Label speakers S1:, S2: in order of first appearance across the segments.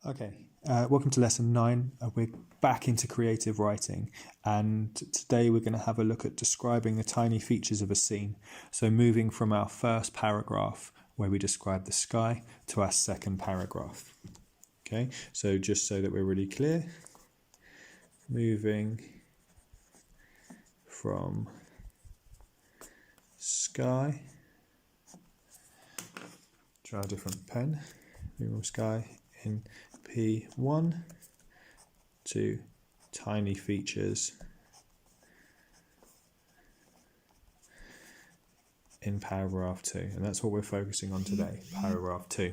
S1: Okay, welcome to lesson 9. We're back into creative writing, and today we're going to have a look at describing the tiny features of a scene. So moving from our first paragraph where we describe the sky to our second paragraph. Okay, so just so that we're really clear, moving from sky, try a different pen, moving from sky in P1 to tiny features in paragraph 2, and that's what we're focusing on today, paragraph 2.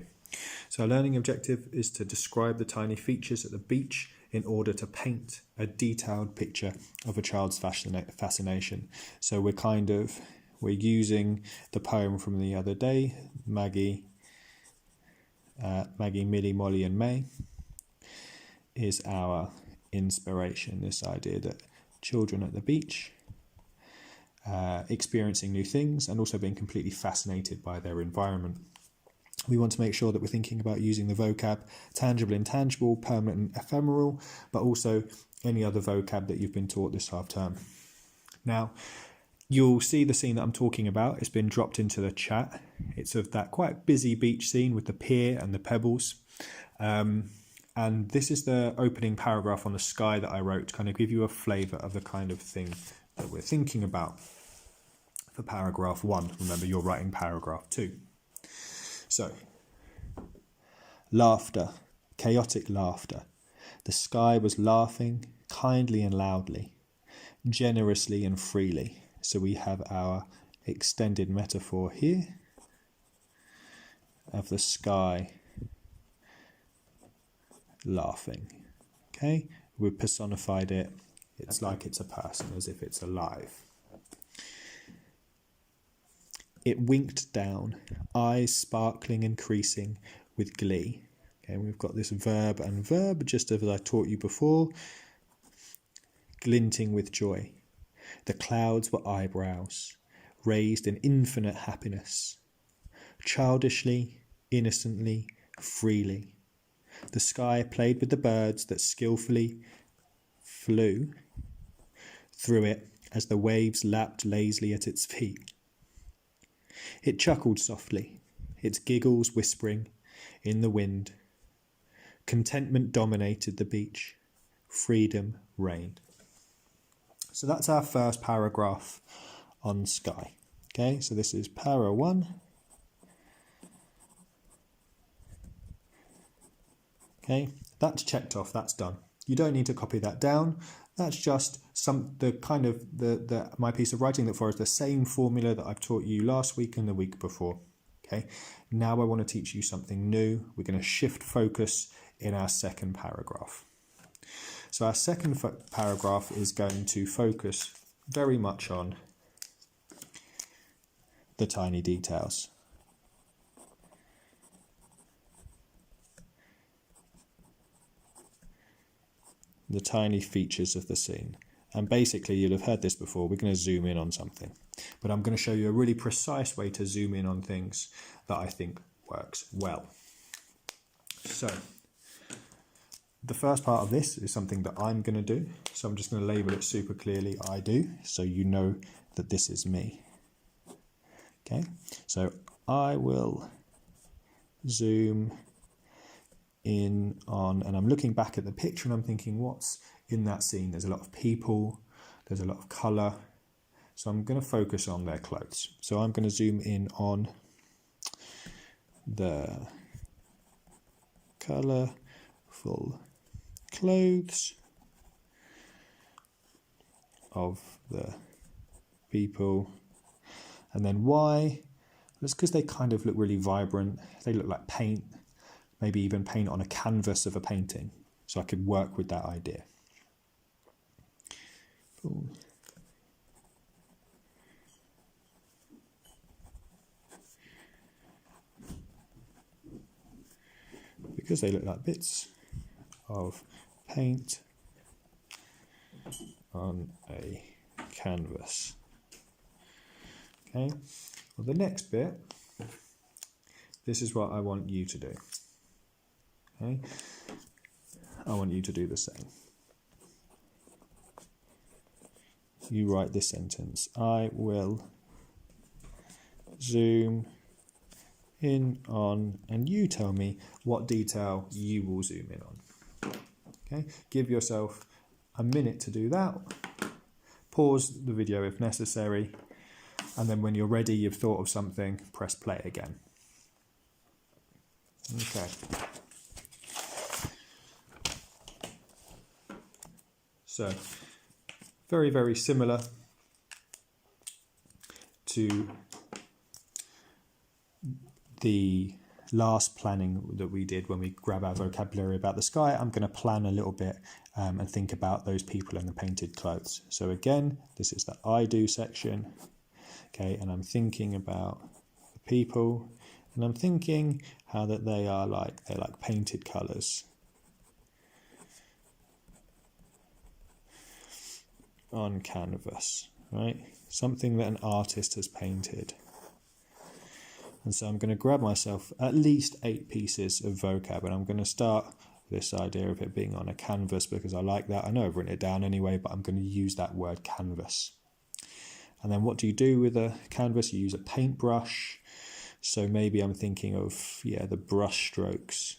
S1: So our learning objective is to describe the tiny features at the beach in order to paint a detailed picture of a child's fascination. So we're using the poem from the other day, Maggie, Millie, Molly and May is our inspiration. This idea that children at the beach experiencing new things and also being completely fascinated by their environment. We want to make sure that we're thinking about using the vocab tangible, intangible, permanent and ephemeral, but also any other vocab that you've been taught this half term. Now, you'll see the scene that I'm talking about. It's been dropped into the chat. It's of that quite busy beach scene with the pier and the pebbles. And this is the opening paragraph on the sky that I wrote to kind of give you a flavour of the kind of thing that we're thinking about for paragraph 1. Remember, you're writing paragraph 2. So, laughter, chaotic laughter. The sky was laughing kindly and loudly, generously and freely. So we have our extended metaphor here of the sky laughing. Okay, we've personified it. It's like it's a person, as if it's alive. It winked down, eyes sparkling and creasing with glee. Okay, we've got this verb and verb, just as I taught you before. Glinting with joy. The clouds were eyebrows, raised in infinite happiness. Childishly, innocently, freely. The sky played with the birds that skillfully flew through it as the waves lapped lazily at its feet. It chuckled softly, its giggles whispering in the wind. Contentment dominated the beach. Freedom reigned. So that's our first paragraph on sky. Okay, so this is para 1. Okay, that's checked off, that's done. You don't need to copy that down. That's just my piece of writing that follows the same formula that I've taught you last week and the week before. Okay, now I want to teach you something new. We're going to shift focus in our second paragraph. So our second paragraph is going to focus very much on the tiny details. The tiny features of the scene. And basically, you'll have heard this before, we're going to zoom in on something. But I'm going to show you a really precise way to zoom in on things that I think works well. So, the first part of this is something that I'm going to do. So I'm just going to label it super clearly, I do, so you know that this is me. Okay, so I will zoom in on, and I'm looking back at the picture and I'm thinking, what's in that scene? There's a lot of people, there's a lot of colour, so I'm going to focus on their clothes. So I'm going to zoom in on the colourful clothes of the people. And then why? It's because they kind of look really vibrant. They look like paint, maybe even paint on a canvas of a painting. So I could work with that idea. Cool. Because they look like bits of paint on a canvas. Okay, well, the next bit, this is what I want you to do. Okay? I want you to do the same. You write this sentence. I will zoom in on, and you tell me what detail you will zoom in on. Okay? Give yourself a minute to do that. Pause the video if necessary. And then when you're ready, you've thought of something, press play again. Okay. So, very, very similar to the last planning that we did when we grab our vocabulary about the sky. I'm going to plan a little bit and think about those people in the painted clothes. So again, this is the I do section. Okay, and I'm thinking about the people, and I'm thinking how that they're like painted colours on canvas, right? Something that an artist has painted. And so I'm going to grab myself at least 8 pieces of vocab, and I'm going to start this idea of it being on a canvas because I like that. I know I've written it down anyway, but I'm going to use that word canvas. And then what do you do with a canvas? You use a paintbrush. So maybe I'm thinking of, the brush strokes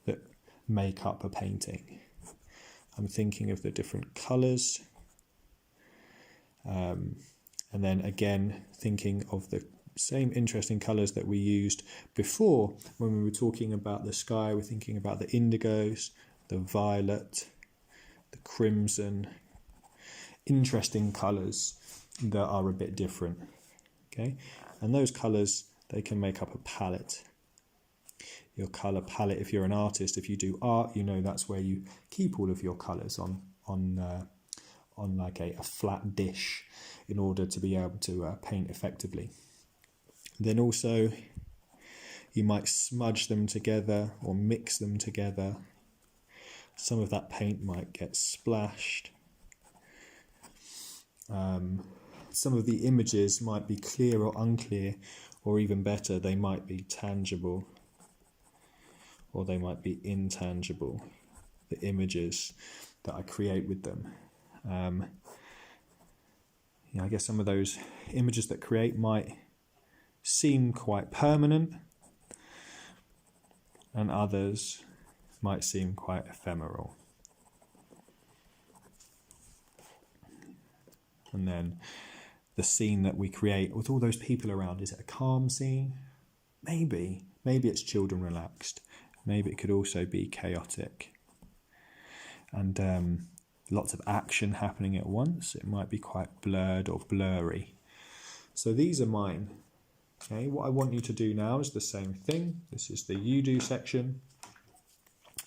S1: that make up a painting. I'm thinking of the different colours. And then again, thinking of the same interesting colours that we used before when we were talking about the sky. We're thinking about the indigos, the violet, the crimson. Interesting colours that are a bit different. Okay, and those colours, they can make up a palette. Your colour palette, if you're an artist, if you do art, you know that's where you keep all of your colours on like a flat dish in order to be able to paint effectively. Then also you might smudge them together or mix them together. Some of that paint might get splashed. Some of the images might be clear or unclear, or even better, they might be tangible or they might be intangible, the images that I create with them. I guess some of those images that create might seem quite permanent, and others might seem quite ephemeral. And then the scene that we create with all those people around, is it a calm scene? Maybe it's children relaxed. Maybe it could also be chaotic. And lots of action happening at once. It might be quite blurred or blurry. So these are mine. Okay, what I want you to do now is the same thing. This is the you do section.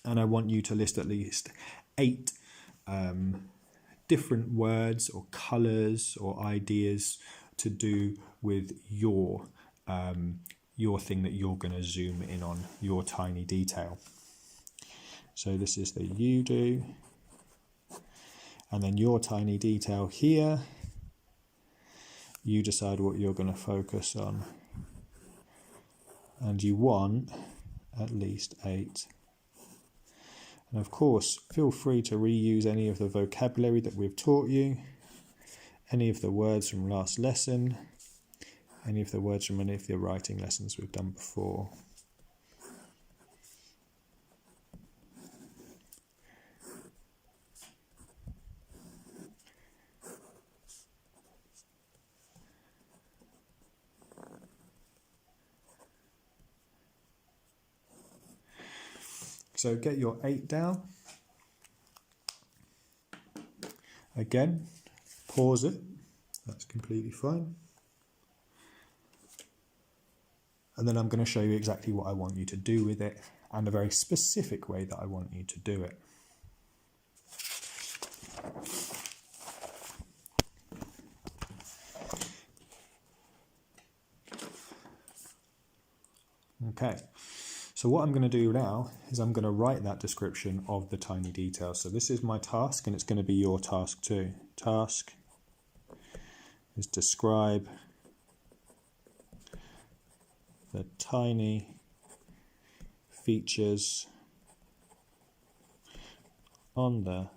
S1: And I want you to list at least 8 different words or colours or ideas to do with your thing that you're going to zoom in on, your tiny detail. So this is the you do, and then your tiny detail here. You decide what you're going to focus on, and you want at least 8. And of course, feel free to reuse any of the vocabulary that we've taught you, any of the words from last lesson, any of the words from any of the writing lessons we've done before. So get your 8 down. Again, pause it. That's completely fine. And then I'm going to show you exactly what I want you to do with it and a very specific way that I want you to do it. Okay, so what I'm going to do now is I'm going to write that description of the tiny details. So this is my task, and it's going to be your task too. Task is describe the tiny features on the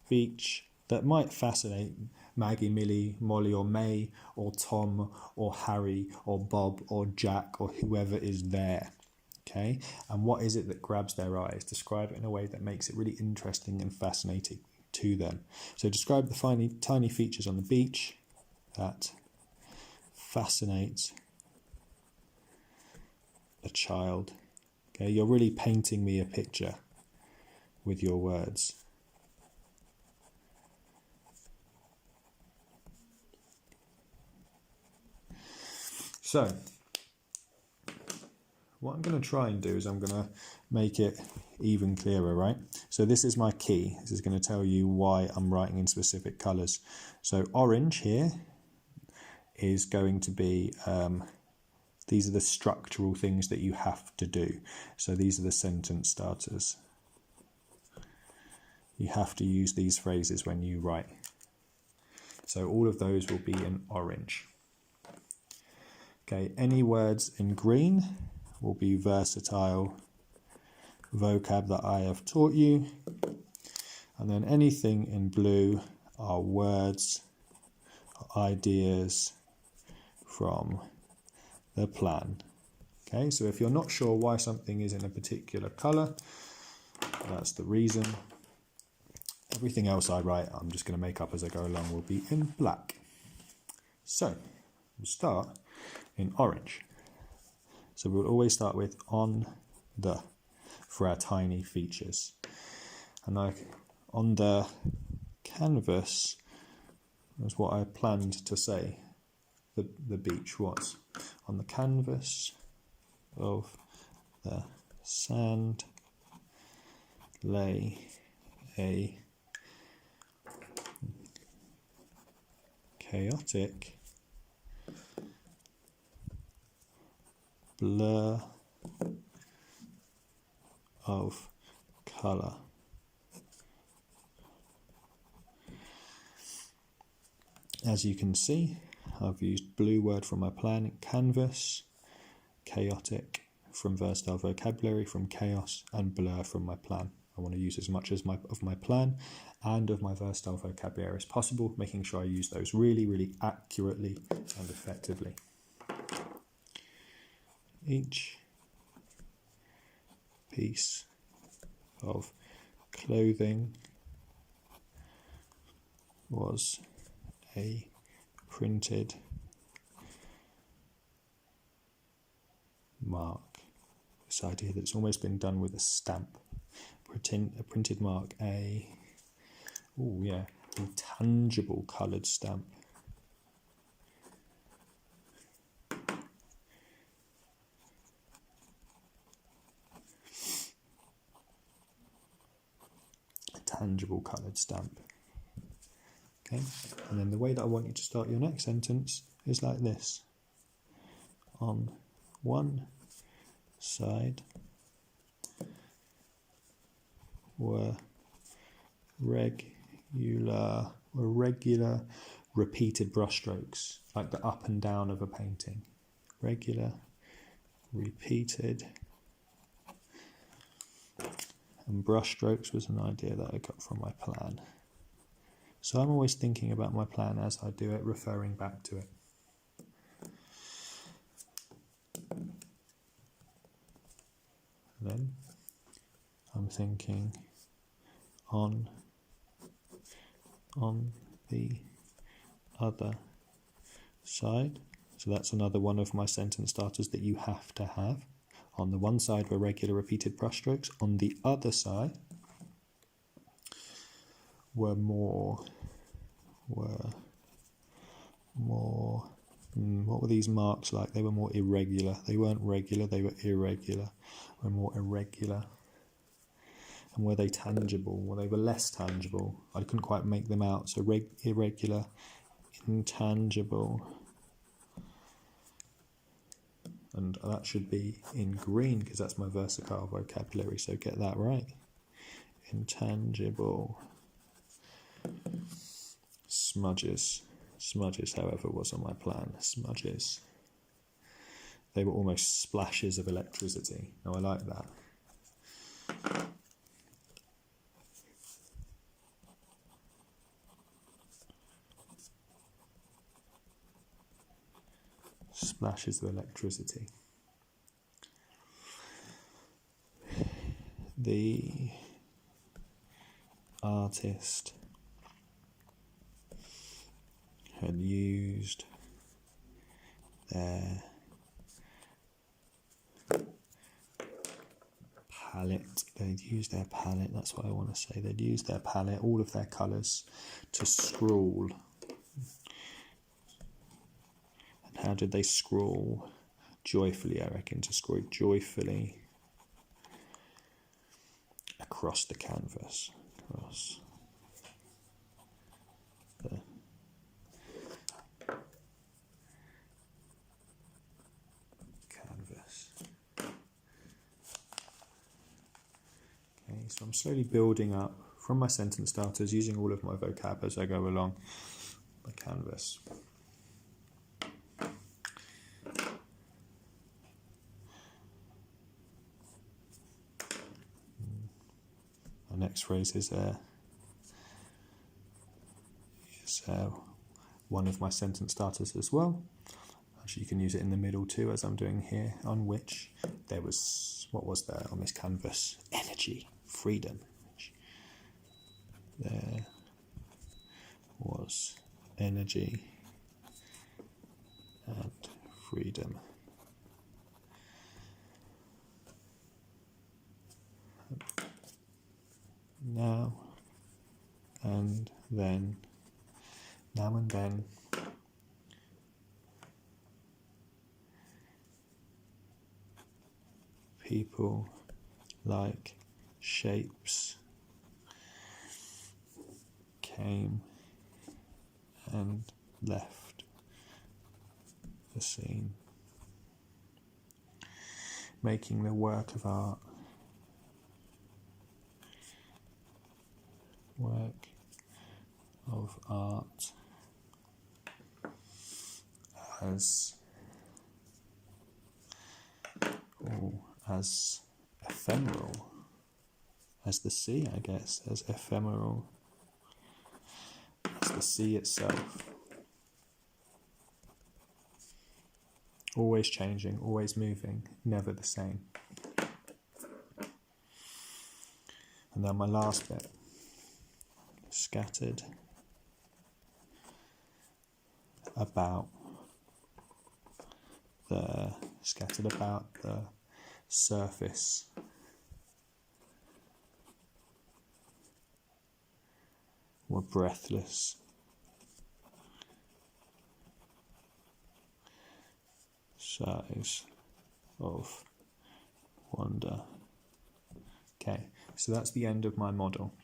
S1: beach that might fascinate Maggie, Millie, Molly or May or Tom or Harry or Bob or Jack or whoever is there. Okay, and what is it that grabs their eyes? Describe it in a way that makes it really interesting and fascinating to them. So describe the tiny features on the beach that fascinate a child. Okay, you're really painting me a picture with your words. So, what I'm going to try and do is I'm going to make it even clearer, right? So this is my key. This is going to tell you why I'm writing in specific colours. So orange here is going to be, these are the structural things that you have to do. So these are the sentence starters. You have to use these phrases when you write. So all of those will be in orange. Okay, any words in green will be versatile vocab that I have taught you. And then anything in blue are words, ideas from the plan. Okay, so if you're not sure why something is in a particular colour, that's the reason. Everything else I write, I'm just going to make up as I go along, will be in black. So, we'll start in orange. So we'll always start with on the for our tiny features. And on the canvas was what I planned to say the beach was. On the canvas of the sand lay a chaotic blur of colour. As you can see, I've used blue word from my plan, canvas, chaotic from versatile vocabulary, from chaos, and blur from my plan. I want to use as much as of my plan and of my versatile vocabulary as possible, making sure I use those really, really accurately and effectively. Each piece of clothing was a printed mark. This idea that it's almost been done with a stamp. A printed mark, a tangible coloured stamp. A tangible coloured stamp. Okay, and then the way that I want you to start your next sentence is like this. On one side were regular repeated brushstrokes, like the up and down of a painting. Regular, repeated, and brushstrokes was an idea that I got from my plan. So I'm always thinking about my plan as I do it, referring back to it. Then I'm thinking on the other side. So that's another one of my sentence starters that you have to have. On the one side were regular repeated brushstrokes. On the other side were more, what were these marks like? They were more irregular. They weren't regular, they were irregular. Were more irregular. And were they tangible? Well, they were less tangible. I couldn't quite make them out. So irregular, intangible. And that should be in green because that's my versatile vocabulary. So get that right. Intangible. Smudges. Smudges, however, was on my plan. Smudges. They were almost splashes of electricity. Now I like that. Splashes of electricity. The artist had used their palette. They'd used their palette, that's what I want to say. They'd used their palette, all of their colours, to scrawl. And how did they scrawl? Joyfully, I reckon, to scroll joyfully across the canvas. Across the canvas. Okay, so I'm slowly building up from my sentence starters, using all of my vocab as I go along the canvas. The next phrase is one of my sentence starters as well. Actually, you can use it in the middle too, as I'm doing here, on which there was, what was there on this canvas? Energy, freedom. There was energy and freedom. Now and then, now and then, people like shapes came and left the scene, making the work of art as ephemeral as the sea, I guess, as ephemeral as the sea itself. Always changing, always moving, never the same. And then my last bit, scattered about the surface were breathless sighs of wonder. Okay, so that's the end of my model.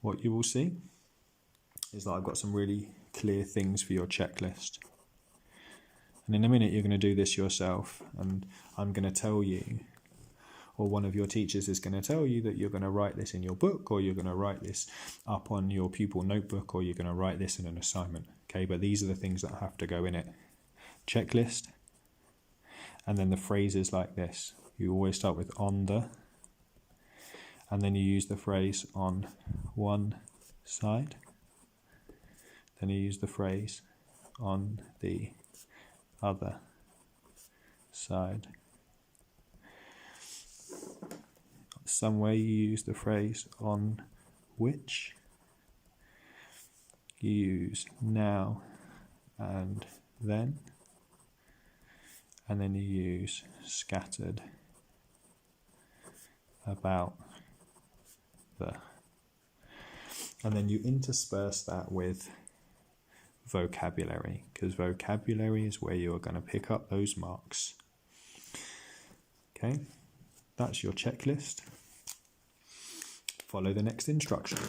S1: What you will see is that I've got some really clear things for your checklist. And in a minute you're going to do this yourself, and I'm going to tell you, or one of your teachers is going to tell you, that you're going to write this in your book, or you're going to write this up on your pupil notebook, or you're going to write this in an assignment. Okay, but these are the things that have to go in it. Checklist, and then the phrases like this. You always start with on the, and then you use the phrase on one side, then you use the phrase on the other side. Somewhere you use the phrase on which, you use now and then you use scattered about the, and then you intersperse that with vocabulary, because vocabulary is where you're going to pick up those marks. Okay, that's your checklist. Follow the next instruction.